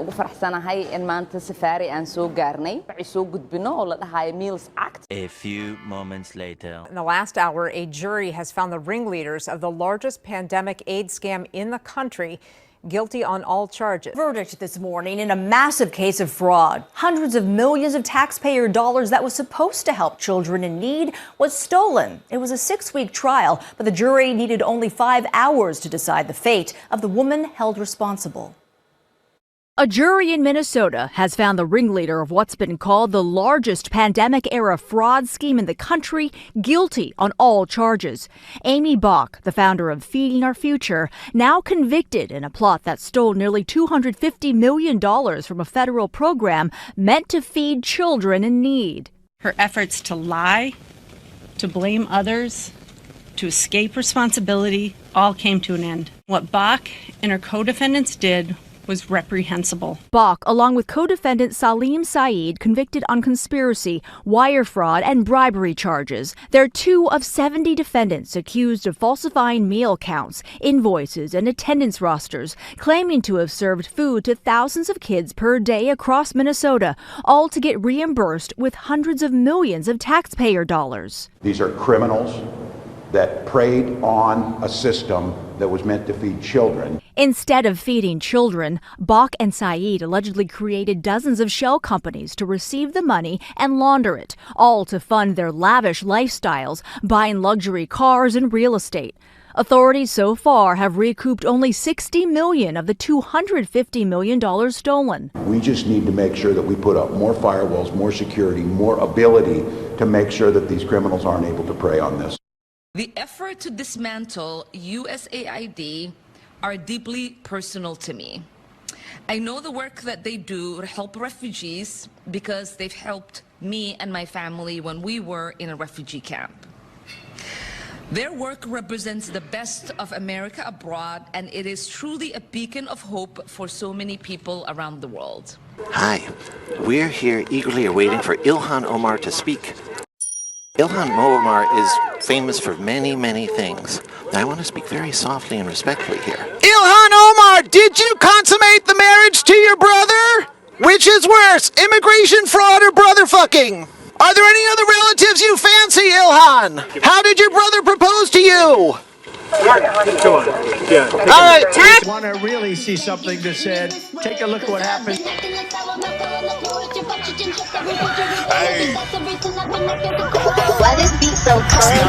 ugu faraxsanahay in maanta safari aan soo gaarnay waxay soo gudbino oo la dhahayo Meals Act. A few moments later. In the last hour, a jury has found the ringleaders of the largest pandemic aid scam in the country guilty on all charges. Verdict this morning in a massive case of fraud. Hundreds of millions of taxpayer dollars that was supposed to help children in need was stolen. It was a 6-week trial, but the jury needed only 5 hours to decide the fate of the woman held responsible. A jury in Minnesota has found the ringleader of what's been called the largest pandemic-era fraud scheme in the country guilty on all charges. Amy Bach, the founder of Feeding Our Future, now convicted in a plot that stole nearly $250 million from a federal program meant to feed children in need. Her efforts to lie, to blame others, to escape responsibility all came to an end. What Bach and her co-defendants did was reprehensible. Bach, along with co-defendant Salim Saeed, convicted on conspiracy, wire fraud, and bribery charges. They're 2 of 70 defendants accused of falsifying meal counts, invoices, and attendance rosters, claiming to have served food to thousands of kids per day across Minnesota, all to get reimbursed with hundreds of millions of taxpayer dollars. These are criminals that preyed on a system that was meant to feed children. Instead of feeding children, Bach and Saeed allegedly created dozens of shell companies to receive the money and launder it, all to fund their lavish lifestyles, buying luxury cars and real estate. Authorities so far have recouped only $60 million of the $250 million stolen. We just need to make sure that we put up more firewalls, more security, more ability to make sure that these criminals aren't able to prey on this. The effort to dismantle USAID are deeply personal to me. I know the work that they do to help refugees because they've helped me and my family when we were in a refugee camp. Their work represents the best of America abroad, and it is truly a beacon of hope for so many people around the world. Hi, we're here eagerly awaiting for Ilhan Omar to speak. Ilhan Omar is famous for many, many things. I want to speak very softly and respectfully here. Ilhan Omar, did you consummate the marriage to your brother? Which is worse, immigration fraud or brother fucking? Are there any other relatives you fancy, Ilhan? How did your brother propose to you? Come on. Yeah. All right. Want to really see something that said, take a look at what happened. Hey. Why this beat so cold?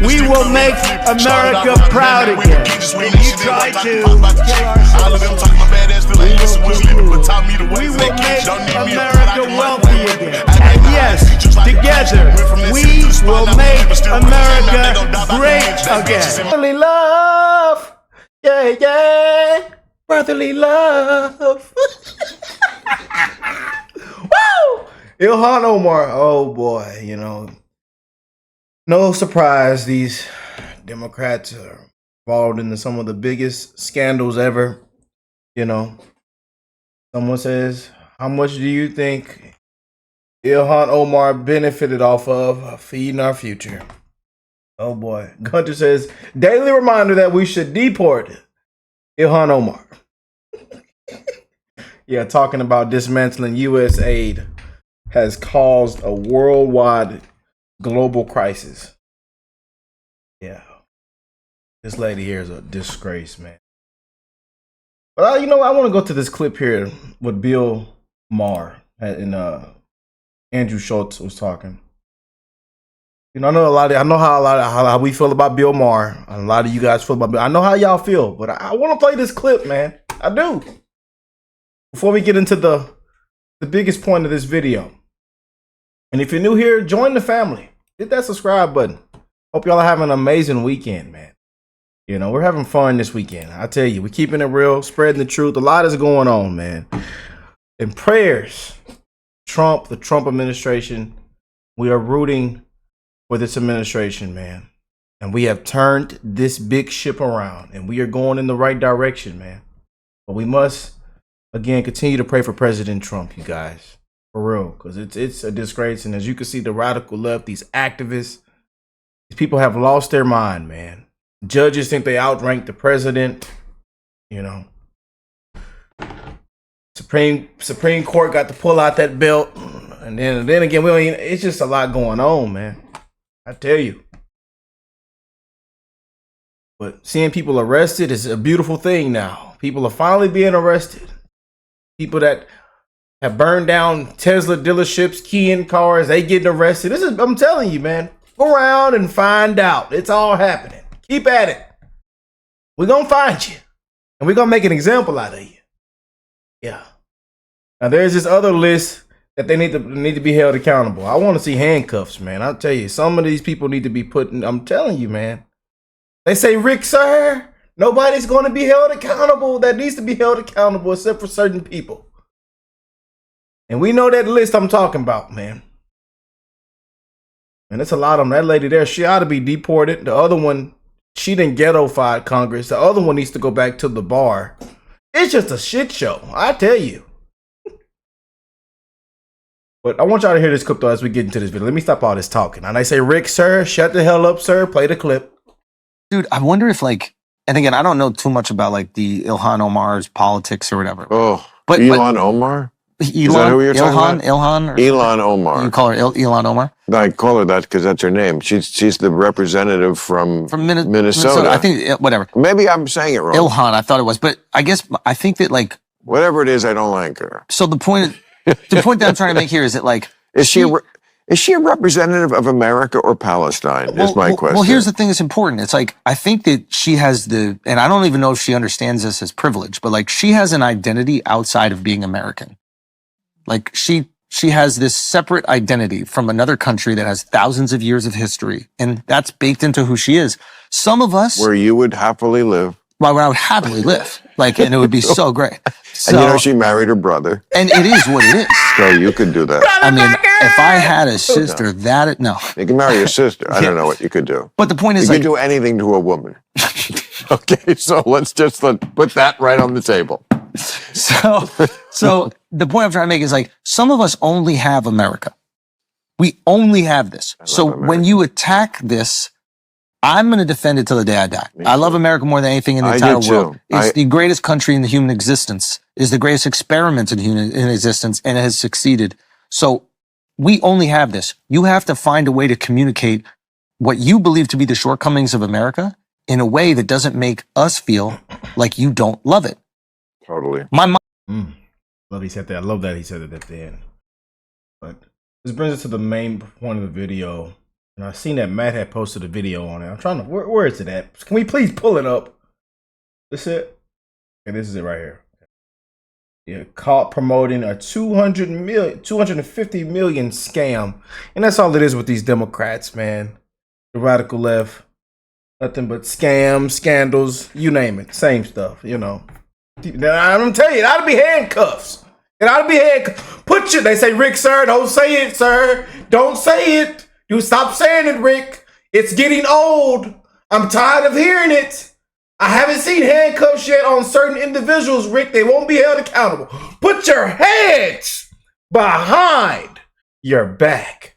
We will make America proud again. And you try to. We will make America wealthy again. And yes, together, we will make America great again. Brotherly love. Yeah, yeah. Brotherly love. Woo! Ilhan Omar. Oh boy, you know. No surprise, these Democrats are involved in some of the biggest scandals ever. You know, someone says, how much do you think Ilhan Omar benefited off of Feeding Our Future? Oh boy. Gunter says, daily reminder that we should deport Ilhan Omar. Yeah, talking about dismantling U.S. aid has caused a worldwide global crisis. Yeah. This lady here is a disgrace, man. But you know, I want to go to this clip here with Bill Maher and Andrew Schulz was talking. You know, I know how we feel about Bill Maher. A lot of you guys feel about Bill. I know how y'all feel, but I want to play this clip, man. I do. Before we get into the biggest point of this video. And if you're new here, join the family. Hit that subscribe button. Hope y'all are having an amazing weekend, man. You know, we're having fun this weekend. I tell you, we're keeping it real, spreading the truth. A lot is going on, man. And prayers, Trump, the Trump administration, we are rooting for this administration, man. And we have turned this big ship around, and we are going in the right direction, man. But we must, again, continue to pray for President Trump, you guys. For real, because it's a disgrace. And as you can see, the radical left, these activists, these people have lost their mind, man. Judges think they outranked the president, you know. Supreme Court got to pull out that belt, and then again, it's just a lot going on, man. I tell you. But seeing people arrested is a beautiful thing now. People are finally being arrested. People that have burned down Tesla dealerships, keying cars, they getting arrested. I'm telling you, man. Go around and find out. It's all happening. Keep at it. We're going to find you. And we're going to make an example out of you. Yeah. Now, there's this other list that they need to be held accountable. I want to see handcuffs, man. I'll tell you, some of these people need to be put in. I'm telling you, man. They say, Rick, sir, nobody's going to be held accountable that needs to be held accountable except for certain people. And we know that list I'm talking about, man. And it's a lot of them. That lady there, she ought to be deported. The other one, she didn't ghetto-fied Congress. The other one needs to go back to the bar. It's just a shit show, I tell you. But I want y'all to hear this clip, though, as we get into this video. Let me stop all this talking. And I say, Rick, sir, shut the hell up, sir. Play the clip. Dude, I wonder if, like, and again, I don't know too much about, like, the Ilhan Omar's politics or whatever. Oh, but Ilhan Omar? Is that who you're talking about? Ilhan Omar. You call her Ilhan Omar? I call her that because that's her name. She's the representative from Minnesota. I think, whatever. Maybe I'm saying it wrong. Ilhan, I thought it was. But I guess, I think that, like... Whatever it is, I don't like her. So the point that I'm trying to make here is that, like... Is she a representative of America or Palestine, is my question. Well, here's the thing that's important. It's like, I think that she has and I don't even know if she understands this as privilege, but, like, she has an identity outside of being American. Like, she has this separate identity from another country that has thousands of years of history, and that's baked into who she is. Some of us... Where you would happily live. Well, where I would happily live. Like, and it would be so great. So, and she married her brother. And it is what it is. So you could do that. I mean, if I had a sister, no. You can marry your sister. I don't know what you could do. But the point is, you could do anything to a woman. Okay, so let's put that right on the table. So the point I'm trying to make is, like, some of us only have America. We only have this. So when you attack this, I'm going to defend it till the day I die. I love America more than anything in the entire world. It's the greatest country in the human existence. It's the greatest experiment in human existence, and it has succeeded. So we only have this. You have to find a way to communicate what you believe to be the shortcomings of America in a way that doesn't make us feel like you don't love it. Totally. Love he said that. I love that he said it at the end. But this brings us to the main point of the video. And I seen that Matt had posted a video on it. I'm trying to, where is it at? Can we please pull it up? This it? Okay, this is it right here. Yeah, caught promoting a 250 million scam. And that's all it is with these Democrats, man. The radical left. Nothing but scams, scandals, you name it. Same stuff, you know. I'm telling you, it ought to be handcuffs. It ought to be handcuffs. They say, Rick, sir, don't say it, sir. Don't say it. You stop saying it, Rick. It's getting old. I'm tired of hearing it. I haven't seen handcuffs yet on certain individuals, Rick. They won't be held accountable. Put your heads behind your back.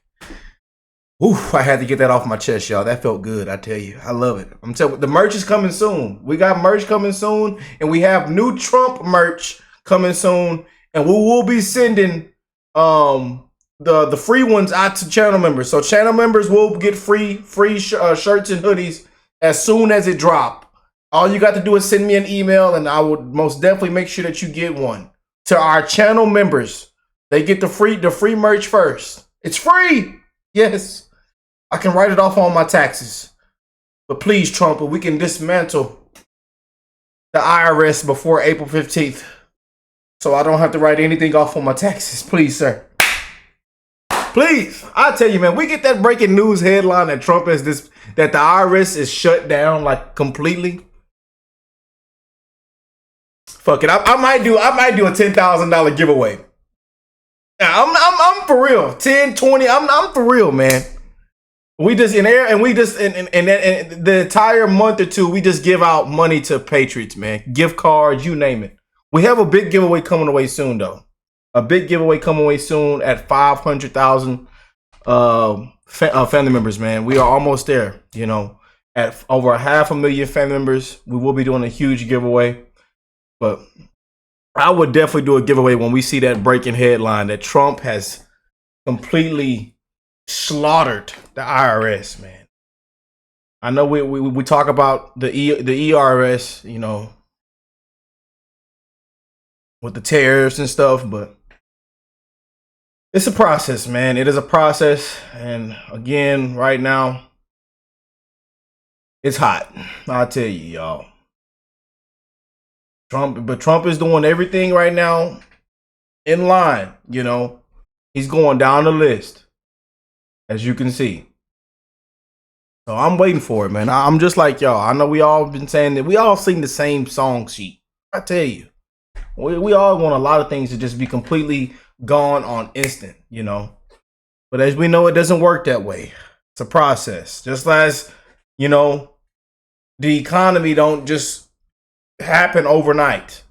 Oof, I had to get that off my chest, y'all. That felt good, I tell you. I love it. I'm telling you, the merch is coming soon. We got merch coming soon, and we have new Trump merch coming soon, and we will be sending the free ones out to channel members. So channel members will get free shirts and hoodies as soon as it drop. All you got to do is send me an email, and I would most definitely make sure that you get one. To our channel members, they get the free merch first. It's free. Yes. I can write it off on my taxes. But please, Trump, we can dismantle the IRS before April 15th. So I don't have to write anything off on my taxes. Please, sir. Please. I tell you, man, we get that breaking news headline that Trump that the IRS is shut down, like, completely. Fuck it. I might do a $10,000 giveaway. I'm for real. 10, 20. I'm for real, man. We just in the entire month or two, we just give out money to patriots, man. Gift cards, you name it. We have a big giveaway coming away soon, though. A big giveaway coming away soon at 500,000 family members, man. We are almost there, you know. At over 500,000 family members, we will be doing a huge giveaway. But I would definitely do a giveaway when we see that breaking headline that Trump has completely slaughtered the IRS, man. I know we talk about the ERS, you know, with the tariffs and stuff, but it's a process, man. It is a process. And again, right now, it's hot. I'll tell you, y'all. Trump is doing everything right now in line, you know. He's going down the list, as you can see. So I'm waiting for it, man. I'm just like y'all. I know we all been saying that we all sing the same song sheet. I tell you, we all want a lot of things to just be completely gone on instant, you know. But as we know, it doesn't work that way. It's a process. Just as, you know, the economy don't just happen overnight.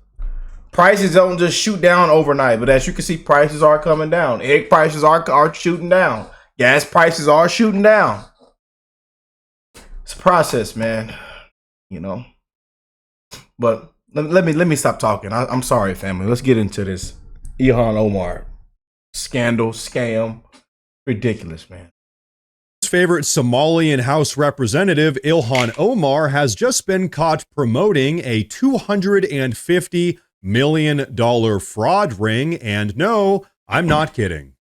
Prices don't just shoot down overnight. But as you can see, prices are coming down. Egg prices are shooting down. Gas prices are shooting down. It's a process, man. You know. But let me stop talking. I'm sorry, family. Let's get into this Ilhan Omar scandal, scam. Ridiculous, man. Favorite Somalian House Representative Ilhan Omar has just been caught promoting a $250 million fraud ring, and no, I'm not kidding.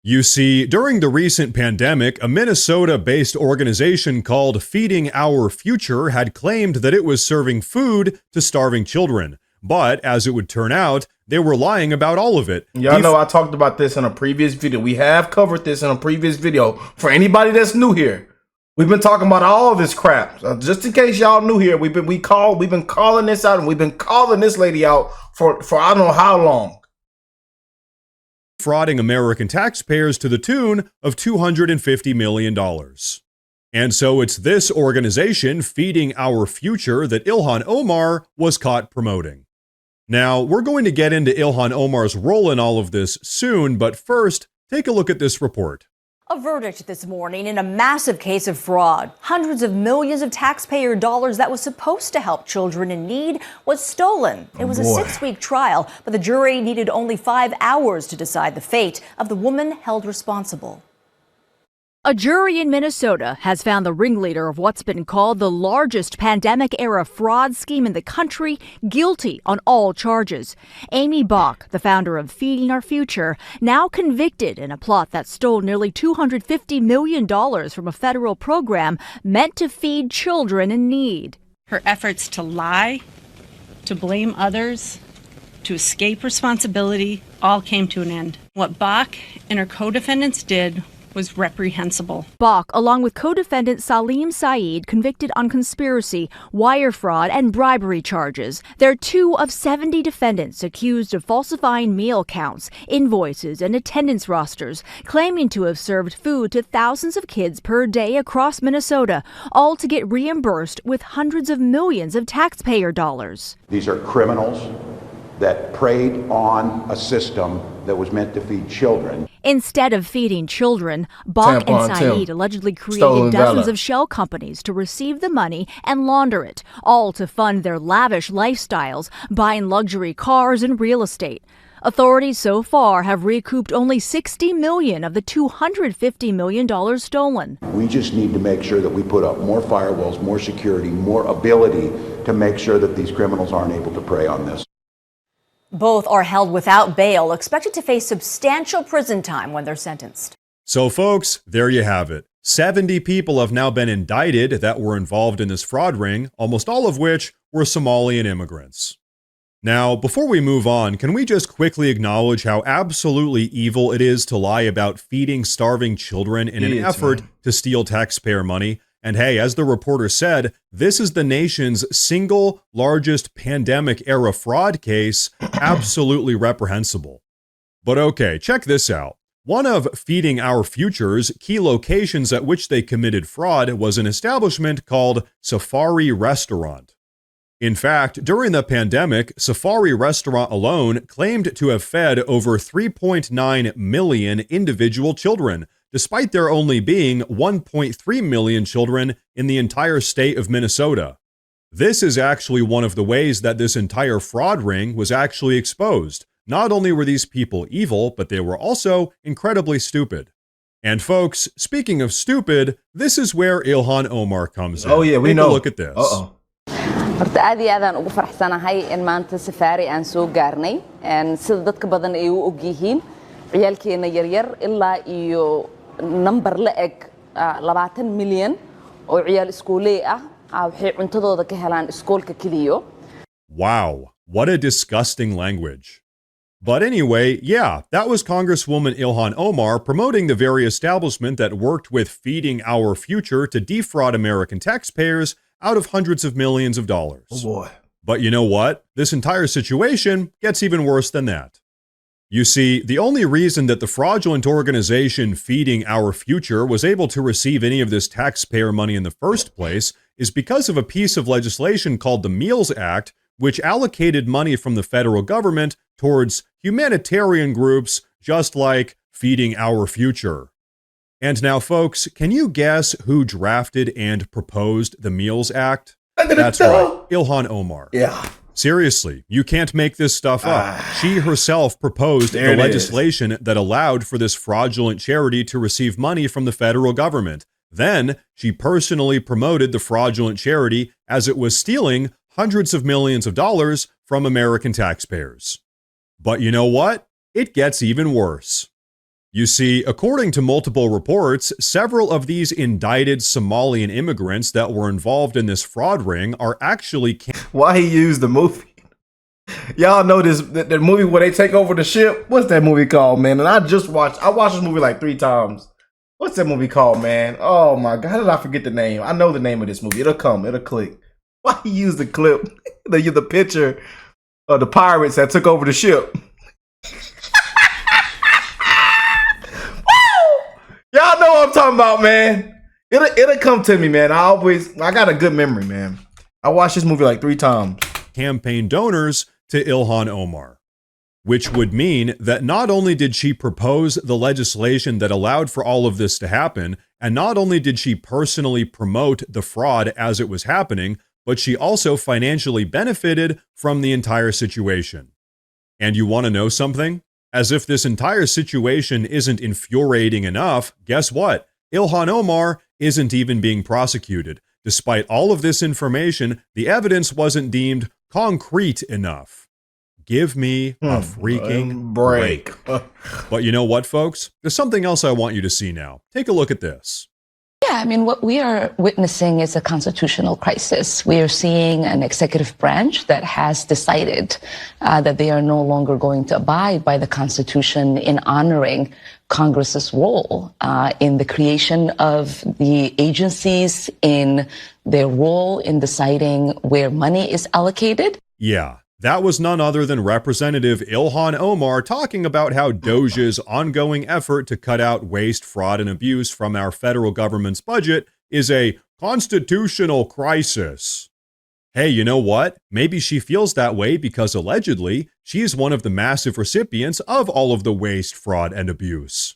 You see, during the recent pandemic, a Minnesota-based organization called Feeding Our Future had claimed that it was serving food to starving children. But, as it would turn out, they were lying about all of it. Y'all know I talked about this in a previous video. We have covered this in a previous video. For anybody that's new here, we've been talking about all this crap. Just in case y'all new here, we've been calling this out, and we've been calling this lady out for I don't know how long. Frauding American taxpayers to the tune of $250 million. And so it's this organization, Feeding Our Future, that Ilhan Omar was caught promoting. Now, we're going to get into Ilhan Omar's role in all of this soon, but first, take a look at this report. A verdict this morning in a massive case of fraud. Hundreds of millions of taxpayer dollars that was supposed to help children in need was stolen. It was a 6-week trial, but the jury needed only 5 hours to decide the fate of the woman held responsible. A jury in Minnesota has found the ringleader of what's been called the largest pandemic-era fraud scheme in the country guilty on all charges. Amy Bach, the founder of Feeding Our Future, now convicted in a plot that stole nearly $250 million from a federal program meant to feed children in need. Her efforts to lie, to blame others, to escape responsibility all came to an end. What Bach and her co-defendants did was reprehensible. Bach, along with co-defendant Salim Saeed, convicted on conspiracy, wire fraud, and bribery charges. They're 2 of 70 defendants accused of falsifying meal counts, invoices, and attendance rosters, claiming to have served food to thousands of kids per day across Minnesota, all to get reimbursed with hundreds of millions of taxpayer dollars. These are criminals that preyed on a system that was meant to feed children. Instead of feeding children, Bach and Saeed allegedly created dozens of shell companies to receive the money and launder it, all to fund their lavish lifestyles, buying luxury cars and real estate. Authorities so far have recouped only $60 million of the $250 million stolen. We just need to make sure that we put up more firewalls, more security, more ability to make sure that these criminals aren't able to prey on this. Both are held without bail, expected to face substantial prison time when they're sentenced. So folks, there you have it. 70 people have now been indicted that were involved in this fraud ring, almost all of which were Somalian immigrants. Now, before we move on, can we just quickly acknowledge how absolutely evil it is to lie about feeding starving children in an effort to steal taxpayer money? And hey, as the reporter said, this is the nation's single largest pandemic-era fraud case, absolutely reprehensible. But okay, check this out. One of Feeding Our Future's key locations at which they committed fraud was an establishment called Safari Restaurant. In fact, during the pandemic, Safari Restaurant alone claimed to have fed over 3.9 million individual children, despite there only being 1.3 million children in the entire state of Minnesota. This is actually one of the ways that this entire fraud ring was actually exposed. Not only were these people evil, but they were also incredibly stupid. And folks, speaking of stupid, this is where Ilhan Omar comes in. Oh yeah, we Take know. a look at this. horta aad iyo aad aan ugu faraxsanahay in maanta safaari aan soo gaarnay sida dadka badan ay u og yihiin ciyaalkeena yaryar ilaa iyo number la eg 20 milyan oo ciyaal iskuuley ah waxay cuntadooda ka helaan iskoolka kaliyo. Wow, what a disgusting language. But anyway, yeah, that was Congresswoman Ilhan Omar promoting the very establishment that worked with Feeding Our Future to defraud American taxpayers out of hundreds of millions of dollars. Oh boy. But you know what? This entire situation gets even worse than that. You see, the only reason that the fraudulent organization Feeding Our Future was able to receive any of this taxpayer money in the first place is because of a piece of legislation called the Meals Act, which allocated money from the federal government towards humanitarian groups just like Feeding Our Future. And now, folks, can you guess who drafted and proposed the Meals Act? That's right, Ilhan Omar. Yeah. Seriously, you can't make this stuff up. She herself proposed the legislation that allowed for this fraudulent charity to receive money from the federal government. Then, she personally promoted the fraudulent charity as it was stealing hundreds of millions of dollars from American taxpayers. But you know what? It gets even worse. You see, according to multiple reports, several of these indicted Somalian immigrants that were involved in this fraud ring are actually... Why he used the movie? Y'all know this the movie where they take over the ship? What's that movie called, man? And I watched this movie like 3 times. What's that movie called, man? Oh my God, how did I forget the name? I know the name of this movie. It'll click. Why he used the clip, the picture of the pirates that took over the ship? Y'all know what I'm talking about, man. It'll come to me, man. I got a good memory, man. I watched this movie like 3 times. Campaign donors to Ilhan Omar, which would mean that not only did she propose the legislation that allowed for all of this to happen, and not only did she personally promote the fraud as it was happening, but she also financially benefited from the entire situation. And you want to know something? As if this entire situation isn't infuriating enough, guess what? Ilhan Omar isn't even being prosecuted. Despite all of this information, the evidence wasn't deemed concrete enough. Give me a freaking break. But you know what, folks? There's something else I want you to see now. Take a look at this. Yeah, I mean, what we are witnessing is a constitutional crisis. We are seeing an executive branch that has decided that they are no longer going to abide by the Constitution in honoring Congress's role in the creation of the agencies, in their role in deciding where money is allocated. Yeah. That was none other than Representative Ilhan Omar talking about how Doge's ongoing effort to cut out waste, fraud, and abuse from our federal government's budget is a constitutional crisis. Hey, you know what? Maybe she feels that way because allegedly she is one of the massive recipients of all of the waste, fraud, and abuse.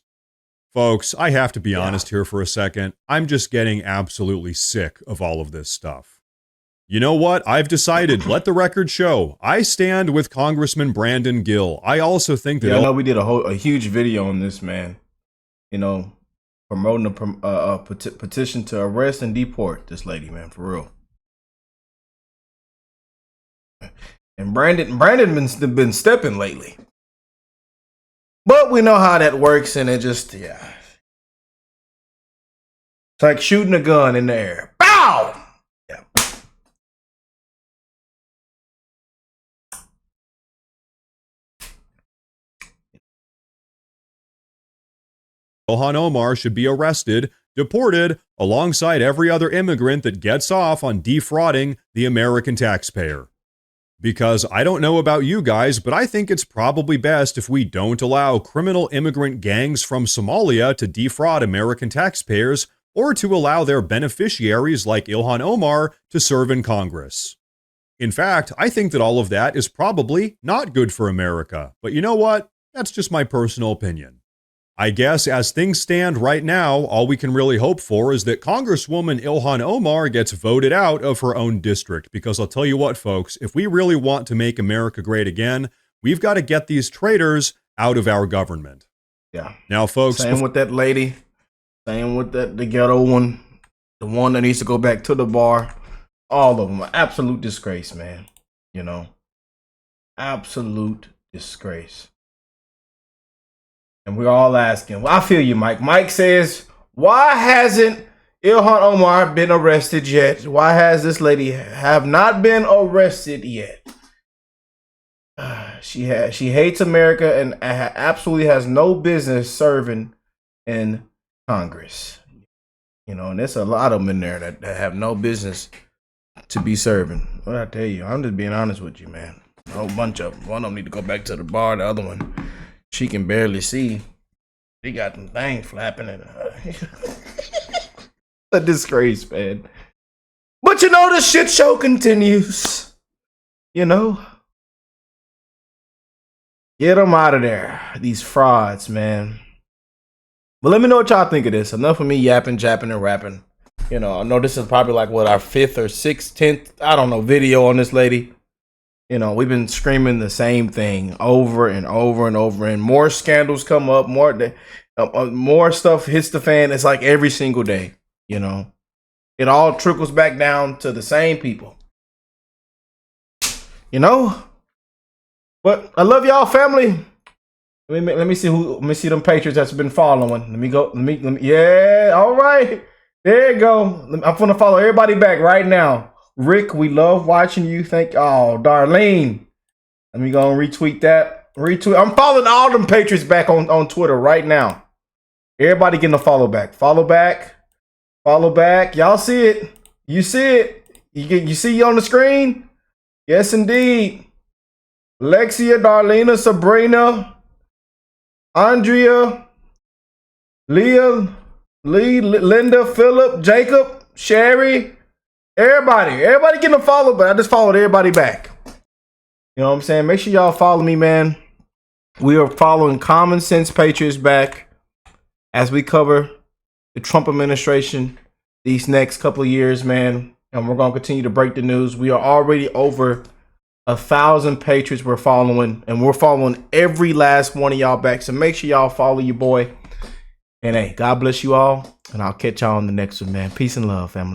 Folks, I have to be honest here for a second. I'm just getting absolutely sick of all of this stuff. You know what? I've decided, let the record show. I stand with Congressman Brandon Gill. I also think that... Yeah, I know we did a huge video on this, man. You know, promoting a petition to arrest and deport this lady, man, for real. And Brandon been stepping lately. But we know how that works, and it just, yeah. It's like shooting a gun in the air. Bow! Yeah. Ilhan Omar should be arrested, deported, alongside every other immigrant that gets off on defrauding the American taxpayer. Because I don't know about you guys, but I think it's probably best if we don't allow criminal immigrant gangs from Somalia to defraud American taxpayers or to allow their beneficiaries like Ilhan Omar to serve in Congress. In fact, I think that all of that is probably not good for America. But you know what? That's just my personal opinion. I guess as things stand right now, all we can really hope for is that Congresswoman Ilhan Omar gets voted out of her own district. Because I'll tell you what, folks, if we really want to make America great again, we've got to get these traitors out of our government. Yeah. Now, folks. Same with that lady. Same with the ghetto one. The one that needs to go back to the bar. All of them. An absolute disgrace, man. You know. Absolute disgrace. And we're all asking. Well, I feel you, Mike. Mike says, why hasn't Ilhan Omar been arrested yet? Why has this lady have not been arrested yet? She hates America and absolutely has no business serving in Congress. You know, and there's a lot of them in there that have no business to be serving. What I tell you, I'm just being honest with you, man. A whole bunch of them. One of them need to go back to the bar. The other one, she can barely see. She got them things flapping in her. A disgrace, man. But you know, the shit show continues. You know? Get them out of there. These frauds, man. But let me know what y'all think of this. Enough of me yapping, japping, and rapping. You know, I know this is probably like, what, our 5th or 6th, 10th, I don't know, video on this lady. You know, we've been screaming the same thing over and over and over. And more scandals come up, more stuff hits the fan. It's like every single day, you know. It all trickles back down to the same people. You know? But I love y'all, family. Let me see them Patriots that's been following. Let me go. Yeah, all right. There you go. I'm gonna follow everybody back right now. Rick, we love watching you. Darlene. Let me go and retweet that. Retweet. I'm following all them Patriots back on Twitter right now. Everybody getting a follow back. Follow back. Follow back. Y'all see it. You see it. You see you on the screen? Yes, indeed. Lexia, Darlena, Sabrina, Andrea, Leah, Lee, Linda, Philip, Jacob, Sherry, everybody getting a follow, but I just followed everybody back. You know what I'm saying? Make sure y'all follow me, man. We are following Common Sense Patriots back as we cover the Trump administration these next couple of years, man. And we're going to continue to break the news. We are already over 1,000 Patriots we're following, and we're following every last one of y'all back. So make sure y'all follow your boy. And hey, God bless you all, and I'll catch y'all on the next one, man. Peace and love, family.